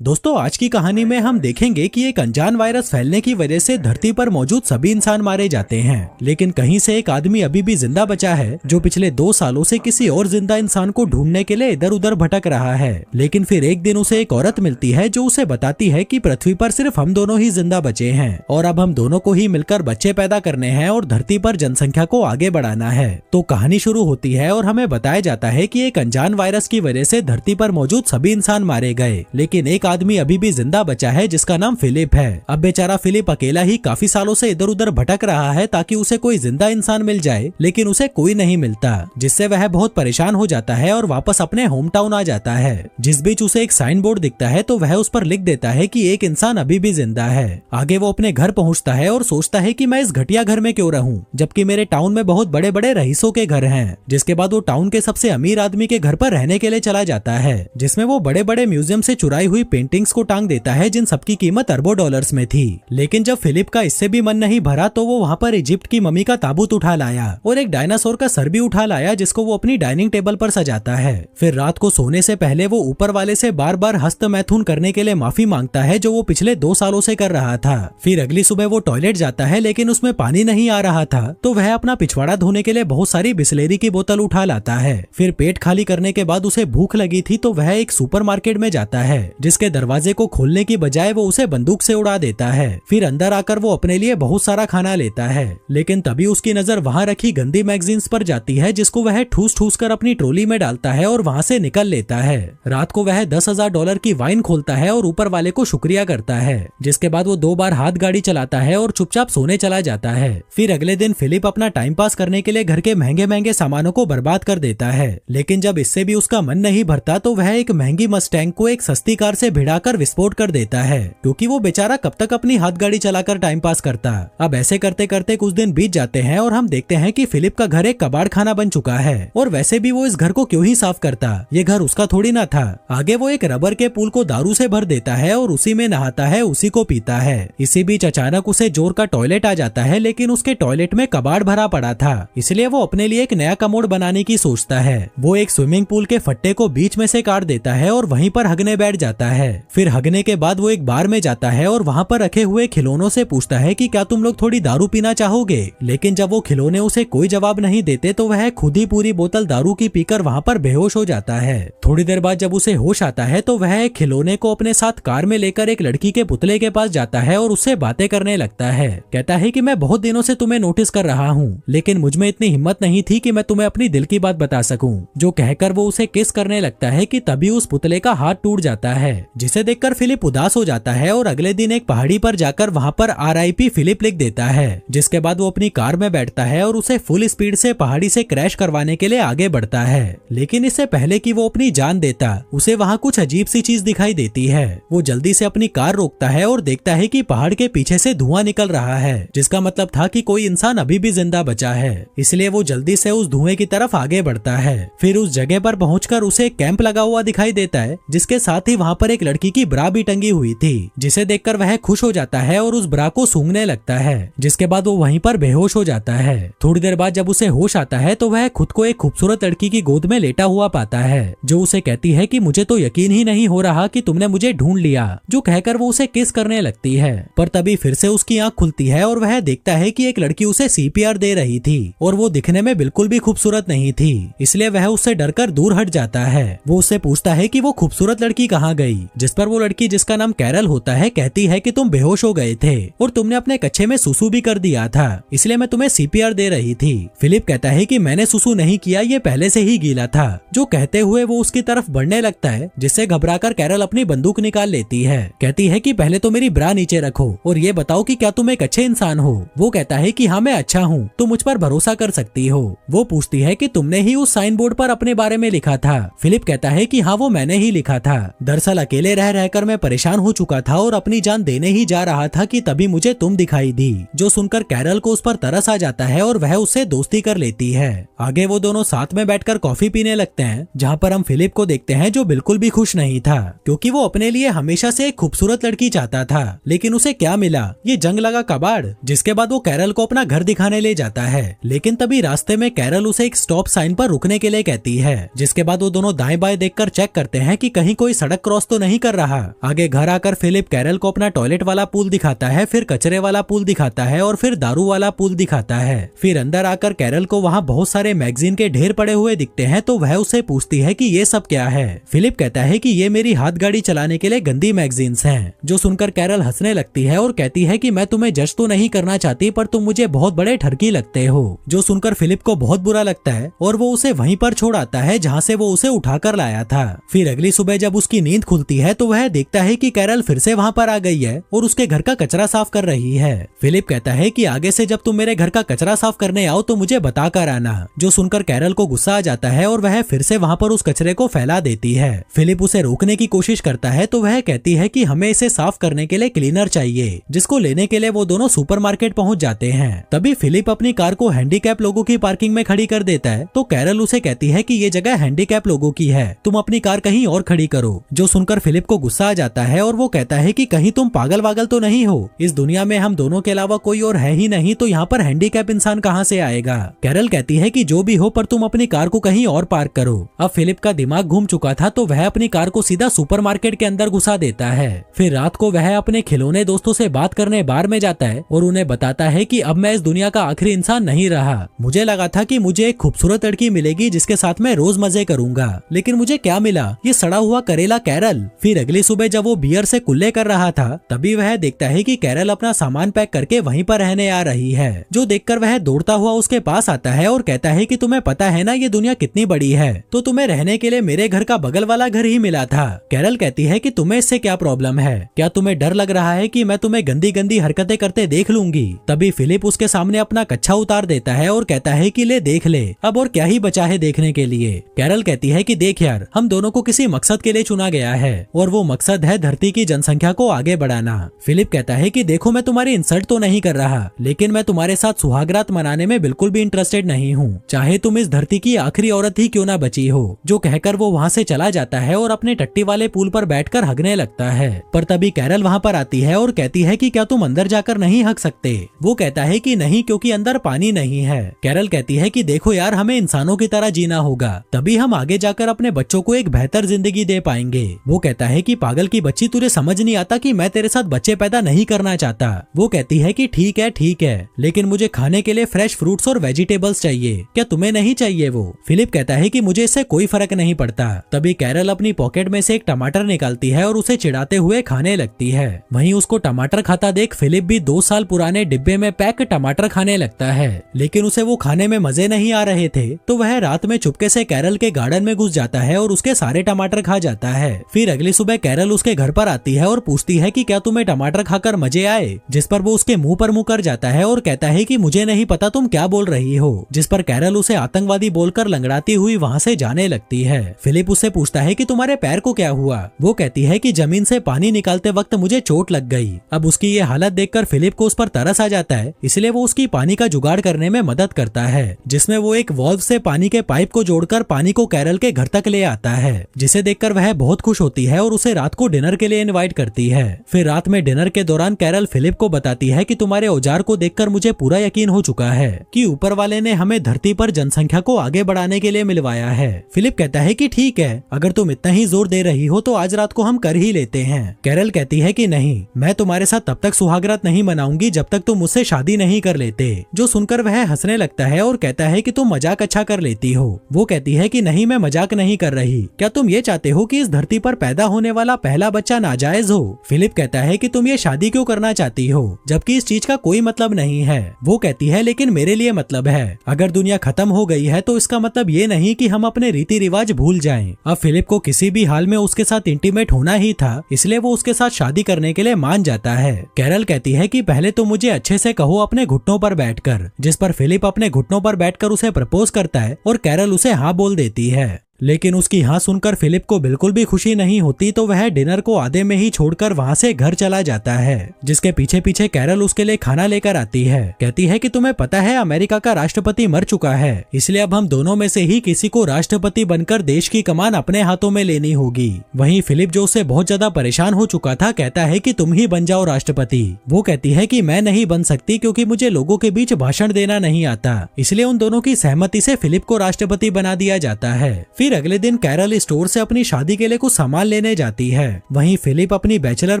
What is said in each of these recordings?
दोस्तों, आज की कहानी में हम देखेंगे कि एक अनजान वायरस फैलने की वजह से धरती पर मौजूद सभी इंसान मारे जाते हैं, लेकिन कहीं से एक आदमी अभी भी जिंदा बचा है जो पिछले 2 सालों से किसी और जिंदा इंसान को ढूंढने के लिए इधर उधर भटक रहा है। लेकिन फिर एक दिन उसे एक औरत मिलती है जो उसे बताती है कि पृथ्वी पर सिर्फ हम दोनों ही जिंदा बचे हैं और अब हम दोनों को ही मिलकर बच्चे पैदा करने हैं और धरती पर जनसंख्या को आगे बढ़ाना है। तो कहानी शुरू होती है और हमें बताया जाता है कि एक अनजान वायरस की वजह से धरती पर मौजूद सभी इंसान मारे गए, लेकिन एक आदमी अभी भी जिंदा बचा है जिसका नाम फिलिप है। अब बेचारा फिलिप अकेला ही काफी सालों से इधर उधर भटक रहा है ताकि उसे कोई जिंदा इंसान मिल जाए, लेकिन उसे कोई नहीं मिलता, जिससे वह बहुत परेशान हो जाता है और वापस अपने होम टाउन आ जाता है। जिस बीच उसे एक साइन बोर्ड दिखता है तो वह उस पर लिख देता है कि एक इंसान अभी भी जिंदा है। आगे वो अपने घर पहुंचता है और सोचता है कि मैं इस घटिया घर में क्यों रहूं, जबकि मेरे टाउन में बहुत बड़े बड़े रईसों के घर हैं। जिसके बाद वो टाउन के सबसे अमीर आदमी के घर पर रहने के लिए चला जाता है, जिसमें वो बड़े बड़े म्यूजियम से चुराई हुई पेंटिंग्स को टांग देता है जिन सबकी कीमत अरबों डॉलर्स में थी। लेकिन जब फिलिप का इससे भी मन नहीं भरा तो वो वहाँ पर इजिप्ट की मम्मी का ताबूत उठा लाया और एक डायनासोर का सर भी उठा लाया जिसको वो अपनी डाइनिंग टेबल पर सजाता है। फिर रात को सोने से पहले वो ऊपर वाले से बार बार हस्त मैथुन करने के लिए माफी मांगता है जो वो पिछले 2 सालों से कर रहा था। फिर अगली सुबह वो टॉयलेट जाता है लेकिन उसमें पानी नहीं आ रहा था, तो वह अपना पिछवाड़ा धोने के लिए बहुत सारी बिस्लेरी की बोतल उठा लाता है। फिर पेट खाली करने के बाद उसे भूख लगी थी तो वह एक सुपरमार्केट में जाता है जिसके दरवाजे को खोलने की बजाय वो उसे बंदूक से उड़ा देता है। फिर अंदर आकर वो अपने लिए बहुत सारा खाना लेता है, लेकिन तभी उसकी नजर वहाँ रखी गंदी मैगजीन्स पर जाती है जिसको वह ठूस ठूस कर अपनी ट्रॉली में डालता है और वहाँ से निकल लेता है। रात को वह $10,000 की वाइन खोलता है और ऊपर वाले को शुक्रिया करता है, जिसके बाद वो 2 बार हाथ गाड़ी चलाता है और चुपचाप सोने चला जाता है। फिर अगले दिन फिलिप अपना टाइम पास करने के लिए घर के महंगे महंगे सामानों को बर्बाद कर देता है, लेकिन जब इससे भी उसका मन नहीं भरता तो वह एक महंगी मस्टैंग को एक सस्ती कार से भिड़ाकर विस्फोट कर देता है, क्योंकि वो बेचारा कब तक अपनी हाथ गाड़ी चलाकर टाइम पास करता। अब ऐसे करते करते कुछ दिन बीत जाते हैं और हम देखते हैं कि फिलिप का घर एक कबाड़ खाना बन चुका है, और वैसे भी वो इस घर को क्यों ही साफ करता, ये घर उसका थोड़ी ना था। आगे वो एक रबर के पूल को दारू से भर देता है और उसी में नहाता है, उसी को पीता है। इसी बीच अचानक उसे जोर का टॉयलेट आ जाता है, लेकिन उसके टॉयलेट में कबाड़ भरा पड़ा था, इसलिए वो अपने लिए एक नया कमोड बनाने की सोचता है। वो एक स्विमिंग पूल के फट्टे को बीच में से काट देता है और वहीं पर हगने बैठ जाता है। फिर हगने के बाद वो एक बार में जाता है और वहाँ पर रखे हुए खिलौनों से पूछता है कि क्या तुम लोग थोड़ी दारू पीना चाहोगे, लेकिन जब वो खिलौने उसे कोई जवाब नहीं देते तो वह खुद ही पूरी बोतल दारू की पीकर वहाँ पर बेहोश हो जाता है। थोड़ी देर बाद जब उसे होश आता है तो वह एक खिलौने को अपने साथ कार में लेकर एक लड़की के पुतले के पास जाता है और उससे बातें करने लगता है। कहता है कि मैं बहुत दिनों से तुम्हें नोटिस कर रहा हूँ, लेकिन मुझमें इतनी हिम्मत नहीं थी कि मैं तुम्हें अपनी दिल की बात बता सकूं। जो कहकर वो उसे किस करने लगता है कि तभी उस पुतले का हाथ टूट जाता है, जिसे देखकर फिलिप उदास हो जाता है और अगले दिन एक पहाड़ी पर जाकर वहाँ पर RIP फिलिप लिख देता है। जिसके बाद वो अपनी कार में बैठता है और उसे फुल स्पीड से पहाड़ी से क्रैश करवाने के लिए आगे बढ़ता है, लेकिन इससे पहले कि वो अपनी जान देता उसे वहाँ कुछ अजीब सी चीज दिखाई देती है। वो जल्दी से अपनी कार रोकता है और देखता है कि पहाड़ के पीछे से धुआं निकल रहा है, जिसका मतलब था कि कोई इंसान अभी भी जिंदा बचा है, इसलिए वो जल्दी से उस धुएं की तरफ आगे बढ़ता है। फिर उस जगह पर पहुंचकर उसे एक कैंप लगा हुआ दिखाई देता है, जिसके साथ ही वहाँ पर एक लड़की की ब्रा भी टंगी हुई थी, जिसे देखकर वह खुश हो जाता है और उस ब्रा को सूंघने लगता है। जिसके बाद वो वहीं पर बेहोश हो जाता है। थोड़ी देर बाद जब उसे होश आता है तो वह खुद को एक खूबसूरत लड़की की गोद में लेटा हुआ पाता है, जो उसे कहती है कि मुझे तो यकीन ही नहीं हो रहा कि तुमने मुझे ढूंढ लिया, जो कहकर वो उसे किस करने लगती है। पर तभी फिर से उसकी आंख खुलती है और वह देखता है कि एक लड़की उसे CPR दे रही थी और वो दिखने में बिल्कुल भी खूबसूरत नहीं थी, इसलिए वह उससे डरकर दूर हट जाता है। वो उससे पूछता है कि वो खूबसूरत लड़की कहाँ गई, जिस पर वो लड़की, जिसका नाम कैरल होता है, कहती है कि तुम बेहोश हो गए थे और तुमने अपने कच्छे में सुसु भी कर दिया था, इसलिए मैं तुम्हें CPR दे रही थी। फिलिप कहता है कि मैंने सुसु नहीं किया, ये पहले से ही गीला था, जो कहते हुए वो उसकी तरफ बढ़ने लगता है, जिससे घबराकर कैरल अपनी बंदूक निकाल लेती है। कहती है कि पहले तो मेरी ब्रा नीचे रखो और ये बताओ कि क्या तुम एक अच्छे इंसान हो। वो कहता है कि हाँ मैं अच्छा हूँ, तुम मुझ पर भरोसा कर सकती हो। वो पूछती है कि तुमने ही उस साइन बोर्ड पर अपने बारे में लिखा था। फिलिप कहता है कि हाँ वो मैंने ही लिखा था। दरअसल अकेले रह रहकर मैं परेशान हो चुका था और अपनी जान देने ही जा रहा था कि तभी मुझे तुम दिखाई दी। जो सुनकर कैरल को उस पर तरस आ जाता है और वह उससे दोस्ती कर लेती है। आगे वो दोनों साथ में बैठकर कॉफी पीने लगते हैं, जहाँ पर हम फिलिप को देखते हैं जो बिल्कुल भी खुश नहीं था, क्योंकि वो अपने लिए हमेशा से एक खूबसूरत लड़की चाहता था, लेकिन उसे क्या मिला, ये जंग लगा कबाड़। जिसके बाद वो कैरल को अपना घर दिखाने ले जाता है, लेकिन तभी रास्ते में कैरल उसे एक स्टॉप साइन पर रुकने के लिए कहती है। जिसके बाद वो दोनों दाएं बाएं देखकर चेक करते हैं कि कहीं कोई सड़क क्रॉस तो नहीं नहीं कर रहा। आगे घर आकर फिलिप कैरल को अपना टॉयलेट वाला पूल दिखाता है, फिर कचरे वाला पूल दिखाता है और फिर दारू वाला पूल दिखाता है। फिर अंदर आकर कैरल को वहाँ बहुत सारे मैगजीन के ढेर पड़े हुए दिखते हैं, तो वह उससे पूछती है कि ये सब क्या है। फिलिप कहता है कि ये मेरी हाथ गाड़ी चलाने के लिए गंदी मैगजीन्स हैं। जो सुनकर कैरल हंसने लगती है और कहती है कि मैं तुम्हें जज तो नहीं करना चाहती, पर तुम मुझे बहुत बड़े ठरकी लगते हो। जो सुनकर फिलिप को बहुत बुरा लगता है और वो उसे वहीं पर छोड़ आता है जहाँ से वो उसे उठाकर लाया था। फिर अगली सुबह जब उसकी नींद खुलती है तो वह देखता है कि कैरल फिर से वहाँ पर आ गई है और उसके घर का कचरा साफ कर रही है। फिलिप कहता है कि आगे से जब तुम मेरे घर का कचरा साफ करने आओ तो मुझे बता कर आना। जो सुनकर कैरल को गुस्सा आ जाता है और वह फिर से वहाँ पर उस कचरे को फैला देती है। फिलिप उसे रोकने की कोशिश करता है तो वह कहती है कि हमें इसे साफ करने के लिए क्लीनर चाहिए, जिसको लेने के लिए वो दोनों सुपरमार्केट पहुंच जाते हैं। तभी फिलिप अपनी कार को हैंडीकैप लोगों की पार्किंग में खड़ी कर देता है, तो कैरल उसे कहती है कि ये जगह हैंडीकैप लोगों की है, तुम अपनी कार कहीं और खड़ी करो। जो सुनकर फिलिप को गुस्सा आ जाता है और वो कहता है कि कहीं तुम पागल वागल तो नहीं हो, इस दुनिया में हम दोनों के अलावा कोई और है ही नहीं, तो यहाँ पर हैंडीकैप इंसान कहाँ से आएगा। कैरल कहती है कि जो भी हो, पर तुम अपनी कार को कहीं और पार्क करो। अब फिलिप का दिमाग घूम चुका था, तो वह अपनी कार को सीधा सुपरमार्केट के अंदर घुसा देता है। फिर रात को वह अपने खिलौने दोस्तों से बात करने बार में जाता है और उन्हें बताता है कि अब मैं इस दुनिया का आखिरी इंसान नहीं रहा। मुझे लगा था कि मुझे एक खूबसूरत लड़की मिलेगी जिसके साथ मैं रोज मजे करूंगा, लेकिन मुझे क्या मिला, ये सड़ा हुआ करेला कैरल। फिर अगली सुबह जब वो बियर से कुल्ले कर रहा था, तभी वह देखता है कि कैरल अपना सामान पैक करके वहीं पर रहने आ रही है। जो देखकर वह दौड़ता हुआ उसके पास आता है और कहता है कि तुम्हें पता है ना ये दुनिया कितनी बड़ी है, तो तुम्हें रहने के लिए मेरे घर का बगल वाला घर ही मिला था। कैरल कहती है कि तुम्हें इससे क्या प्रॉब्लम है, क्या तुम्हें डर लग रहा है कि मैं तुम्हें गंदी गंदी हरकतें करते देख लूंगी। तभी फिलिप उसके सामने अपना कच्छा उतार देता है और कहता है कि ले देख ले, अब और क्या ही बचा है देखने के लिए। कैरल कहती है कि देख यार, हम दोनों को किसी मकसद के लिए चुना गया है और वो मकसद है धरती की जनसंख्या को आगे बढ़ाना। फिलिप कहता है कि देखो, मैं तुम्हारी इंसल्ट तो नहीं कर रहा, लेकिन मैं तुम्हारे साथ सुहागरात मनाने में बिल्कुल भी इंटरेस्टेड नहीं हूँ, चाहे तुम इस धरती की आखिरी औरत ही क्यों ना बची हो। जो कहकर वो वहाँ से चला जाता है और अपने टट्टी वाले पुल पर बैठकर हगने लगता है। पर तभी कैरल वहाँ पर आती है और कहती है कि क्या तुम अंदर जाकर नहीं हग सकते। वो कहता है कि नहीं, क्योंकि अंदर पानी नहीं है। कैरल कहती है कि देखो यार, हमें इंसानों की तरह जीना होगा, तभी हम आगे जाकर अपने बच्चों को एक बेहतर जिंदगी दे पाएंगे। वो कहता है कि पागल की बच्ची, तुझे समझ नहीं आता कि मैं तेरे साथ बच्चे पैदा नहीं करना चाहता। वो कहती है कि ठीक है, लेकिन मुझे खाने के लिए फ्रेश फ्रूट्स और वेजिटेबल्स चाहिए, क्या तुम्हें नहीं चाहिए वो। फिलिप कहता है कि मुझे इससे कोई फर्क नहीं पड़ता। तभी कैरल अपनी पॉकेट में से एक टमाटर निकालती है और उसे चिढ़ाते हुए खाने लगती है। वहीं उसको टमाटर खाता देख फिलिप भी 2 साल पुराने डिब्बे में पैक टमाटर खाने लगता है, लेकिन उसे वो खाने में मजे नहीं आ रहे थे, तो वह रात में चुपके से कैरल के गार्डन में घुस जाता है और उसके सारे टमाटर खा जाता है। फिर अगली सुबह कैरल उसके घर पर आती है और पूछती है कि क्या तुम्हें टमाटर खाकर मजे आए, जिस पर वो उसके मुंह पर मुंह कर जाता है और कहता है कि मुझे नहीं पता तुम क्या बोल रही हो, जिस पर कैरल उसे आतंकवादी बोलकर लंगड़ाती हुई वहाँ से जाने लगती है। फिलिप उससे पूछता है कि तुम्हारे पैर को क्या हुआ। वो कहती है कि जमीन से पानी निकालते वक्त मुझे चोट लग गई। अब उसकी ये हालत देखकर फिलिप को उस पर तरस आ जाता है, इसलिए वो उसकी पानी का जुगाड़ करने में मदद करता है, जिसमें वो एक वॉल्व से पानी के पाइप को जोड़कर पानी को कैरल के घर तक ले आता है, जिसे देखकर वह बहुत खुश होती है और उसे रात को डिनर के लिए इनवाइट करती है। फिर रात में डिनर के दौरान कैरल फिलिप को बताती है कि तुम्हारे औजार को देखकर मुझे पूरा यकीन हो चुका है कि ऊपर वाले ने हमें धरती पर जनसंख्या को आगे बढ़ाने के लिए मिलवाया है। फिलिप कहता है कि ठीक है, अगर तुम इतना ही जोर दे रही हो तो आज रात को हम कर ही लेते हैं। कैरल कहती है कि नहीं, मैं तुम्हारे साथ तब तक सुहागरात नहीं मनाऊंगी जब तक तुम मुझसे शादी नहीं कर लेते। जो सुनकर वह हंसने लगता है और कहता है कि तुम मजाक अच्छा कर लेती हो। वो कहती है कि नहीं, मैं मजाक नहीं कर रही, क्या तुम ये चाहते हो कि इस धरती पर पैदा होने वाला पहला बच्चा नाजायज हो। फिलिप कहता है कि तुम ये शादी क्यों करना चाहती हो, जबकि इस चीज का कोई मतलब नहीं है। वो कहती है लेकिन मेरे लिए मतलब है, अगर दुनिया खत्म हो गई है तो इसका मतलब ये नहीं कि हम अपने रीति रिवाज भूल जाएं। अब फिलिप को किसी भी हाल में उसके साथ इंटीमेट होना ही था, इसलिए वो उसके साथ शादी करने के लिए मान जाता है। कैरल कहती है कि पहले तो मुझे अच्छे से कहो अपने घुटनों पर बैठकर, जिस पर फिलिप अपने घुटनों पर बैठकर उसे प्रपोज करता है और कैरल उसे हाँ बोल देती है। लेकिन उसकी हाँ सुनकर फिलिप को बिल्कुल भी खुशी नहीं होती, तो वह डिनर को आधे में ही छोड़कर वहाँ से घर चला जाता है, जिसके पीछे पीछे कैरल उसके लिए खाना लेकर आती है। कहती है कि तुम्हें पता है अमेरिका का राष्ट्रपति मर चुका है, इसलिए अब हम दोनों में से ही किसी को राष्ट्रपति बनकर देश की कमान अपने हाथों में लेनी होगी। वहीं फिलिप जो उससे बहुत ज्यादा परेशान हो चुका था, कहता है कि तुम ही बन जाओ राष्ट्रपति। वो कहती है कि मैं नहीं बन सकती क्योंकि मुझे लोगों के बीच भाषण देना नहीं आता, इसलिए उन दोनों की सहमति से फिलिप को राष्ट्रपति बना दिया जाता है। फिर फिर अगले दिन कैरल स्टोर से अपनी शादी के लिए कुछ सामान लेने जाती है। वहीं फिलिप अपनी बैचलर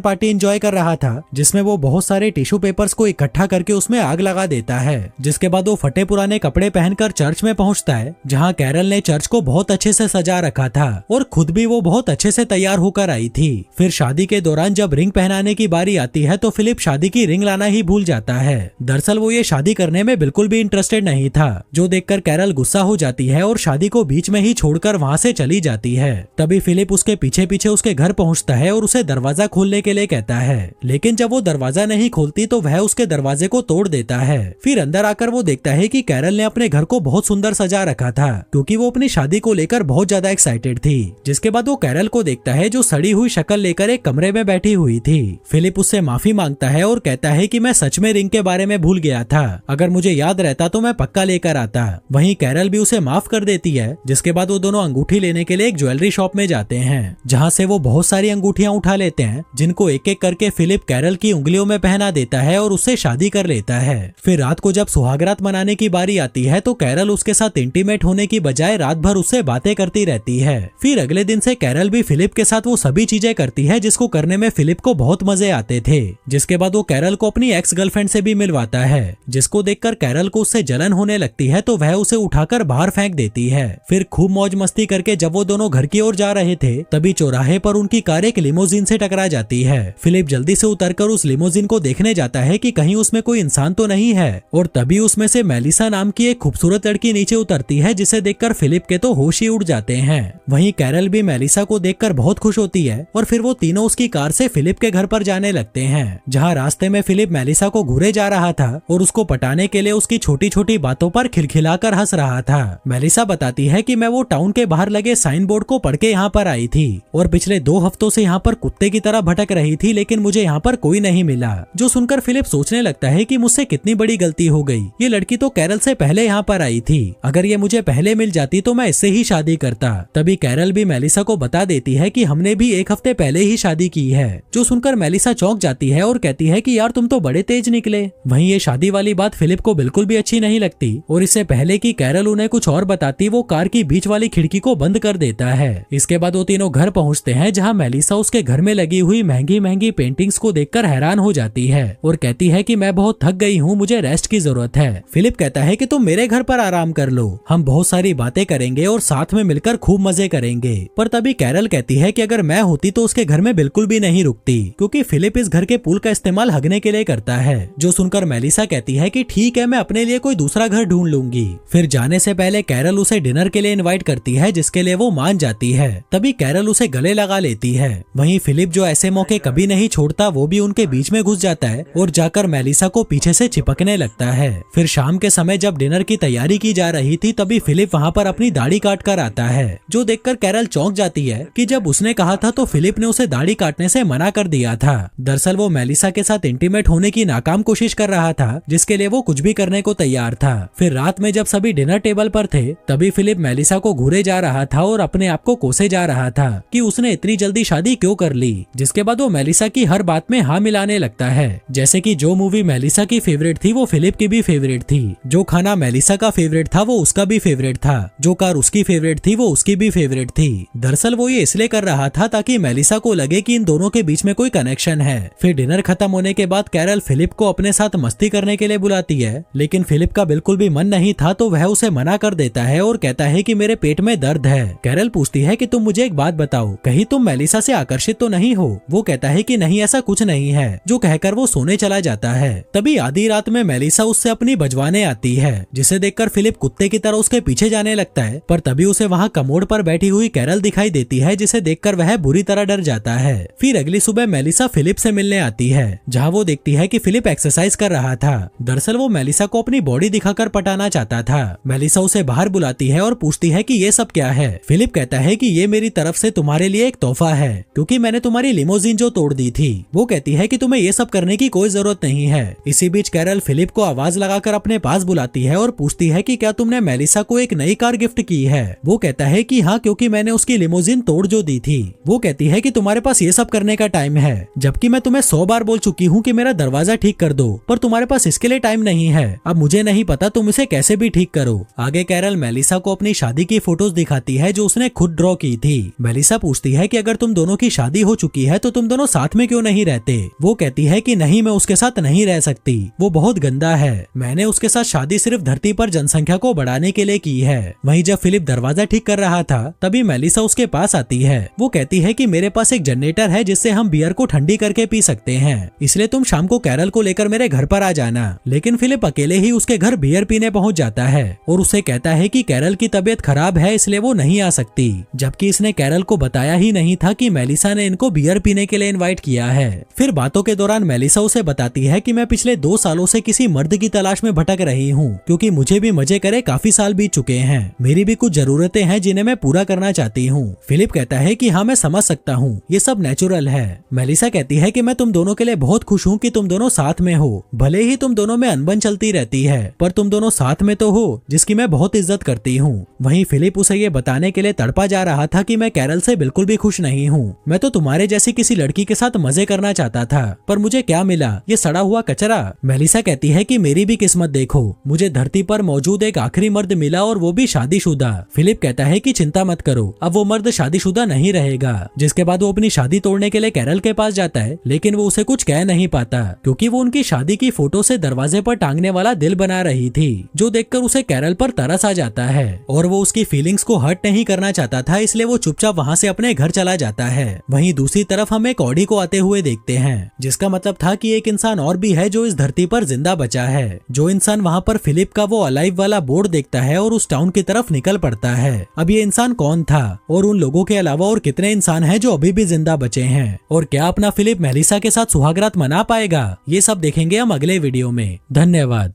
पार्टी एंजॉय कर रहा था, जिसमें वो बहुत सारे टिश्यू पेपर्स को इकट्ठा करके उसमें आग लगा देता है। जिसके बाद वो फटे पुराने कपड़े पहनकर चर्च में पहुंचता है, जहां कैरल ने चर्च को बहुत अच्छे से सजा रखा था और खुद भी वो बहुत अच्छे से तैयार होकर आई थी। फिर शादी के दौरान जब रिंग पहनाने की बारी आती है तो फिलिप शादी की रिंग लाना ही भूल जाता है। दरअसल वो ये शादी करने में बिल्कुल भी इंटरेस्टेड नहीं था, जो देखकर कैरल गुस्सा हो जाती है और शादी को बीच में ही छोड़कर वहाँ से चली जाती है। तभी फिलिप उसके पीछे पीछे उसके घर पहुँचता है और उसे दरवाजा खोलने के लिए कहता है, लेकिन जब वो दरवाजा नहीं खोलती तो वह उसके दरवाजे को तोड़ देता है। फिर अंदर आकर वो देखता है कि कैरल ने अपने घर को बहुत सुंदर सजा रखा था, क्योंकि वो अपनी शादी को लेकर बहुत ज्यादा एक्साइटेड थी। जिसके बाद वो कैरल को देखता है जो सड़ी हुई शक्ल लेकर एक कमरे में बैठी हुई थी। फिलिप उससे माफी मांगता है और कहता है कि मैं सच में रिंग के बारे में भूल गया था, अगर मुझे याद रहता तो मैं पक्का लेकर आता। वहीं कैरल भी उसे माफ कर देती है। जिसके बाद वो दोनों अंगूठी लेने के लिए एक ज्वेलरी शॉप में जाते हैं, जहाँ से वो बहुत सारी अंगूठियां उठा लेते हैं, जिनको एक एक करके फिलिप कैरल की उंगलियों में पहना देता है और उससे शादी कर लेता है। फिर रात को जब सुहागरात मनाने की बारी आती है तो कैरल उसके साथ इंटीमेट होने की बजाय रात भर उससे बातें करती रहती है। फिर अगले दिन से कैरल भी फिलिप के साथ वो सभी चीजें करती है जिसको करने में फिलिप को बहुत मजे आते थे। जिसके बाद वो कैरल को अपनी एक्स गर्लफ्रेंड से भी मिलवाता है, जिसको देखकर कैरल को उससे जलन होने लगती है तो वह उसे उठाकर बाहर फेंक देती है। फिर खूब मौज मस्ती करके जब वो दोनों घर की ओर जा रहे थे तभी चौराहे पर उनकी कार एक लिमोजिन से टकरा जाती है। फिलिप जल्दी से उतरकर उस लिमोजिन को देखने जाता है कि कहीं उसमें कोई इंसान तो नहीं है, और तभी उसमें से मेलिसा नाम की एक खूबसूरत लड़की नीचे उतरती है, जिसे देखकर फिलिप के तो होश ही उड़ जाते हैं। वहीं कैरल भी मेलिसा को देखकर बहुत खुश होती है और फिर वो तीनों उसकी कार से फिलिप के घर पर जाने लगते हैं, जहाँ रास्ते में फिलिप मेलिसा को घूरे जा रहा था और उसको पटाने के लिए उसकी छोटी छोटी बातों पर खिलखिलाकर हंस रहा था। मेलिसा बताती है कि मैं वो टाउन के बाहर लगे साइन बोर्ड को पढ़ के यहाँ पर आई थी और पिछले 2 हफ्तों से यहाँ पर कुत्ते की तरह भटक रही थी, लेकिन मुझे यहाँ पर कोई नहीं मिला। जो सुनकर फिलिप सोचने लगता है कि मुझसे कितनी बड़ी गलती हो गई, ये लड़की तो कैरल से पहले यहाँ पर आई थी, अगर ये मुझे पहले मिल जाती तो मैं इससे ही शादी करता। तभी कैरल भी मेलिसा को बता देती है कि हमने भी 1 हफ्ते पहले ही शादी की है। जो सुनकर मेलिसा चौंक जाती है और कहती है कि यार तुम तो बड़े तेज निकले। वहीं ये शादी वाली बात फिलिप को बिल्कुल भी अच्छी नहीं लगती और इससे पहले कि कैरल उन्हें कुछ और बताती वो कार की बीच वाली खिड़की को बंद कर देता है। इसके बाद वो तीनों घर पहुंचते हैं, जहां मेलिसा उसके घर में लगी हुई महंगी महंगी पेंटिंग्स को देखकर हैरान हो जाती है और कहती है कि मैं बहुत थक गई हूँ, मुझे रेस्ट की जरूरत है। फिलिप कहता है कि तुम मेरे घर पर आराम कर लो, हम बहुत सारी बातें करेंगे और साथ में मिलकर खूब मजे करेंगे। पर तभी कैरल कहती है कि अगर मैं होती तो उसके घर में बिल्कुल भी नहीं रुकती, क्योंकि फिलिप इस घर के पूल का इस्तेमाल हगने के लिए करता है। जो सुनकर मेलिसा कहती है कि ठीक है, मैं अपने लिए कोई दूसरा घर ढूंढ लूंगी। फिर जाने से पहले कैरल उसे डिनर के लिए इनवाइट करती है, जिसके लिए वो मान जाती है। तभी कैरल उसे गले लगा लेती है। वहीं फिलिप जो ऐसे मौके कभी नहीं छोड़ता, वो भी उनके बीच में घुस जाता है और जाकर मेलिसा को पीछे से चिपकने लगता है। फिर शाम के समय जब डिनर की तैयारी की जा रही थी तभी फिलिप वहाँ पर अपनी दाढ़ी काट कर आता है, जो देखकर कैरल चौंक जाती है कि जब उसने कहा था तो फिलिप ने उसे दाढ़ी काटने से मना कर दिया था। दरअसल वो मेलिसा के साथ इंटीमेट होने की नाकाम कोशिश कर रहा था, जिसके लिए वो कुछ भी करने को तैयार था। फिर रात में जब सभी डिनर टेबल पर थे तभी फिलिप मेलिसा को घूरे जा रहा था और अपने आप को कोसे जा रहा था कि उसने इतनी जल्दी शादी क्यों कर ली। जिसके बाद वो मेलिसा की हर बात में हाँ मिलाने लगता है, जैसे कि जो मूवी मेलिसा की फेवरेट थी वो फिलिप की भी फेवरेट थी, जो खाना मेलिसा का फेवरेट था वो उसका भी फेवरेट था, जो कार उसकी फेवरेट थी वो उसकी भी फेवरेट थी। दरअसल वो ये इसलिए कर रहा था ताकि मेलिसा को लगे कि इन दोनों के बीच में कोई कनेक्शन है। फिर डिनर खत्म होने के बाद कैरल फिलिप को अपने साथ मस्ती करने के लिए बुलाती है, लेकिन फिलिप का बिल्कुल भी मन नहीं था तो वह उसे मना कर देता है और कहता है कि मेरे पेट में दर्द है। कैरल पूछती है कि तुम मुझे एक बात बताओ, कहीं तुम मेलिसा से आकर्षित तो नहीं हो? वो कहता है कि नहीं, ऐसा कुछ नहीं है, जो कहकर वो सोने चला जाता है। तभी आधी रात में मेलिसा उससे अपनी बजवाने आती है, जिसे देखकर फिलिप कुत्ते की तरह उसके पीछे जाने लगता है, पर तभी उसे वहाँ कमोड पर बैठी हुई कैरल दिखाई देती है, जिसे देखकर वह बुरी तरह डर जाता है। फिर अगली सुबह मेलिसा फिलिप से मिलने आती है, जहाँ वो देखती है कि फिलिप एक्सरसाइज कर रहा था। दरअसल वो मेलिसा को अपनी बॉडी दिखाकर पटाना चाहता था। मेलिसा उसे बाहर बुलाती है और पूछती है कि ये सब क्या है। फिलिप कहता है कि ये मेरी तरफ से तुम्हारे लिए एक तोहफा है, क्योंकि मैंने तुम्हारी लिमोजिन जो तोड़ दी थी। वो कहती है कि तुम्हें ये सब करने की कोई जरूरत नहीं है। इसी बीच कैरल फिलिप को आवाज लगाकर अपने पास बुलाती है और पूछती है कि क्या तुमने मेलिसा को एक नई कार गिफ्ट की है? वो कहता है कि हाँ, क्योंकि मैंने उसकी लिमोजिन तोड़ जो दी थी। वो कहती है कि तुम्हारे पास ये सब करने का टाइम है, जबकि मैं तुम्हें 100 बार बोल चुकी हूँ कि मेरा दरवाजा ठीक कर दो, पर तुम्हारे पास इसके लिए टाइम नहीं है। अब मुझे नहीं पता तुम इसे कैसे भी ठीक करो। आगे कैरल मेलिसा को अपनी शादी की फोटोज दिखाती है जो उसने खुद ड्रॉ की थी। मेलिसा पूछती है कि अगर तुम दोनों की शादी हो चुकी है तो तुम दोनों साथ में क्यों नहीं रहते। वो कहती है कि नहीं, मैं उसके साथ नहीं रह सकती, वो बहुत गंदा है। मैंने उसके साथ शादी सिर्फ धरती पर जनसंख्या को बढ़ाने के लिए की है। वहीं जब फिलिप दरवाजा ठीक कर रहा था तभी मेलिसा उसके पास आती है। वो कहती है कि मेरे पास एक जनरेटर है जिससे हम बियर को ठंडी करके पी सकते हैं, इसलिए तुम शाम को कैरल को लेकर मेरे घर पर आ जाना। लेकिन फिलिप अकेले ही उसके घर बियर पीने पहुंच जाता है और उसे कहता है कि कैरल की तबीयत खराब है इसलिए वो नहीं आ सकती, जबकि इसने कैरल को बताया ही नहीं था कि मेलिसा ने इनको बियर पीने के लिए इनवाइट किया है। फिर बातों के दौरान मेलिसा उसे बताती है कि मैं पिछले 2 सालों से किसी मर्द की तलाश में भटक रही हूँ, क्योंकि मुझे भी मजे करे काफी साल बीत चुके हैं। मेरी भी कुछ जरूरतें हैं जिन्हें मैं पूरा करना चाहती हूँ। फिलिप कहता है कि हाँ, मैं समझ सकता हूँ, ये सब नेचुरल है। मेलिसा कहती है कि मैं तुम दोनों के लिए बहुत खुश हूँ कि तुम दोनों साथ में हो। भले ही तुम दोनों में अनबन चलती रहती है पर तुम दोनों साथ में तो हो, जिसकी मैं बहुत इज्जत करती हूँ। वहीं फिलिप उसे ये बताने के लिए तड़पा जा रहा था कि मैं कैरल से बिल्कुल भी खुश नहीं हूँ। मैं तो तुम्हारे जैसी किसी लड़की के साथ मजे करना चाहता था, पर मुझे क्या मिला, ये सड़ा हुआ कचरा। मेलिसा कहती है कि मेरी भी किस्मत देखो, मुझे धरती पर मौजूद एक आखिरी मर्द मिला और वो भी शादीशुदा। फिलिप कहता है कि चिंता मत करो, अब वो मर्द शादीशुदा नहीं रहेगा। जिसके बाद वो अपनी शादी तोड़ने के लिए कैरल के पास जाता है, लेकिन वो उसे कुछ कह नहीं पाता क्योंकि वो उनकी शादी की फोटो से दरवाजे पर टांगने वाला दिल बना रही थी, जो देखकर उसे कैरल पर तरस आ जाता है और वो उसकी फीलिंग्स को हर्ट नहीं करना चाहता था, इसलिए वो चुपचाप वहाँ से अपने घर चला जाता है। वहीं दूसरी तरफ हम एक ऑडी को आते हुए देखते हैं, जिसका मतलब था कि एक इंसान और भी है जो इस धरती पर जिंदा बचा है। जो इंसान वहाँ पर फिलिप का वो अलाइव वाला बोर्ड देखता है और उस टाउन की तरफ निकल पड़ता है। अब ये इंसान कौन था और उन लोगों के अलावा और कितने इंसान हैं जो अभी भी जिंदा बचे हैं, और क्या अपना फिलिप मेलिसा के साथ सुहागरात मना पाएगा, ये सब देखेंगे हम अगले वीडियो में। धन्यवाद।